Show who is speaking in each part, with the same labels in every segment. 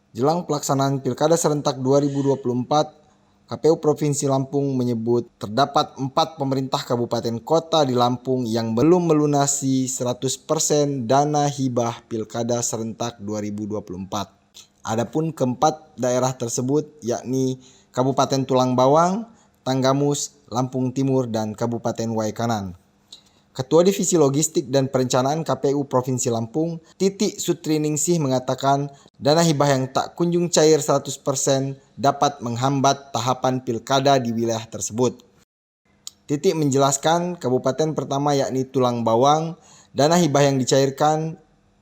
Speaker 1: Jelang pelaksanaan Pilkada Serentak 2024, KPU Provinsi Lampung menyebut terdapat 4 pemerintah kabupaten kota di Lampung yang belum melunasi 100% dana hibah Pilkada Serentak 2024. Adapun keempat daerah tersebut yakni Kabupaten Tulang Bawang, Tanggamus, Lampung Timur, dan Kabupaten Waikanan. Ketua Divisi Logistik dan Perencanaan KPU Provinsi Lampung, Titi Sutriningsih mengatakan dana hibah yang tak kunjung cair 100% dapat menghambat tahapan pilkada di wilayah tersebut. Titi menjelaskan kabupaten pertama yakni Tulang Bawang, dana hibah yang dicairkan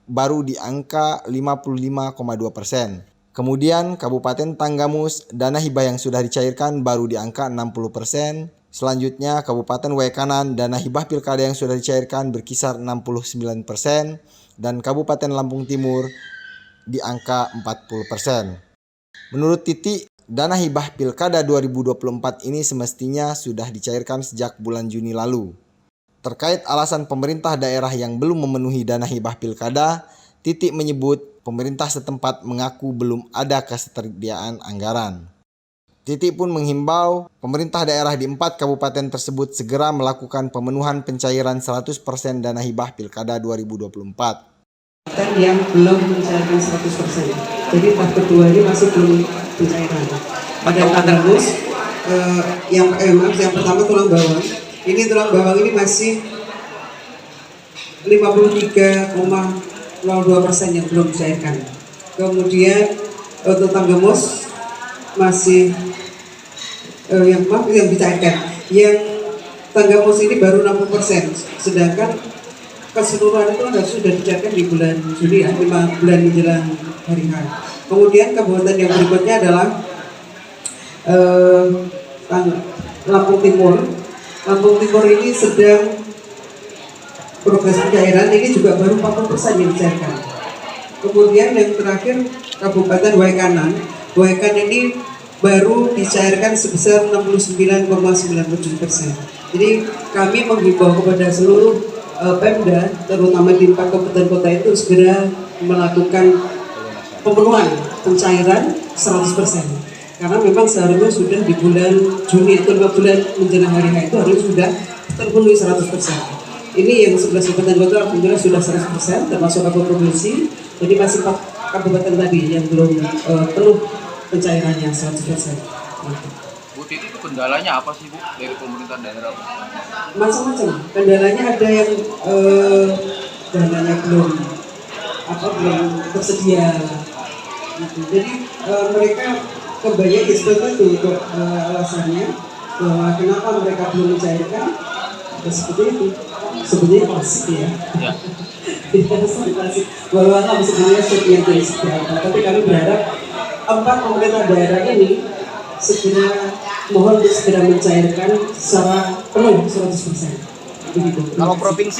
Speaker 1: baru di angka 55,2%. Kemudian Kabupaten Tanggamus, dana hibah yang sudah dicairkan baru di angka 60%. Selanjutnya Kabupaten Waikanan, dana hibah pilkada yang sudah dicairkan berkisar 69%, dan Kabupaten Lampung Timur di angka 40%. Menurut Titi, dana hibah pilkada 2024 ini semestinya sudah dicairkan sejak bulan Juni lalu. Terkait alasan pemerintah daerah yang belum memenuhi dana hibah pilkada, Titi menyebut pemerintah setempat mengaku belum ada ketersediaan anggaran. Titi pun menghimbau pemerintah daerah di 4 kabupaten tersebut segera melakukan pemenuhan pencairan 100% dana hibah Pilkada 2024.
Speaker 2: Yang belum mencairkan 100%. Jadi tahap kedua ini masih belum pencairan. Pada Tanggamus, yang pertama Tulang Bawang. Ini Tulang Bawang ini masih 53,02% yang belum dicairkan. Kemudian untuk Tanggamus masih yang dicairkan. Yang Tanggamus ini baru 60%, sedangkan keseluruhan itu sudah dicairkan di bulan Juli ya, 5 bulan menjelang hari H. Kemudian kabupaten yang berikutnya adalah Lampung Timur. Lampung Timur ini sedang progres pencairan, ini juga baru 40% yang dicairkan. Kemudian yang terakhir Kabupaten Waikanan. Waikanan ini baru dicairkan sebesar 69,97%. Jadi kami menghimbau kepada seluruh Pemda, terutama di 4 kabupaten kota itu segera melakukan pemenuhan pencairan 100%. Karena memang seharusnya sudah di bulan Juni atau 2 bulan menjelang hari H itu harus sudah terpenuhi 100%. Ini yang 11 kabupaten kota alhamdulillah sudah 100%, termasuk kabupaten provinsi. Jadi masih 4 kabupaten tadi yang belum penuh pencairannya 100%.
Speaker 3: Bu Titi, itu kendalanya apa sih Bu dari pemerintah daerah?
Speaker 2: Macam-macam. Kendalanya ada yang dananya belum tersedia. Gitu. Jadi mereka kebanyakan seperti itu untuk alasannya bahwa kenapa mereka belum mencairkan. Seperti itu. Sebenarnya klasik ya. Klasik. Walau sebenarnya sekian dari seberapa. Tapi kami berharap 4 pemerintah daerah ini mohon segera mencairkan secara penuh 100%. Begitu.
Speaker 3: Kalau provinsi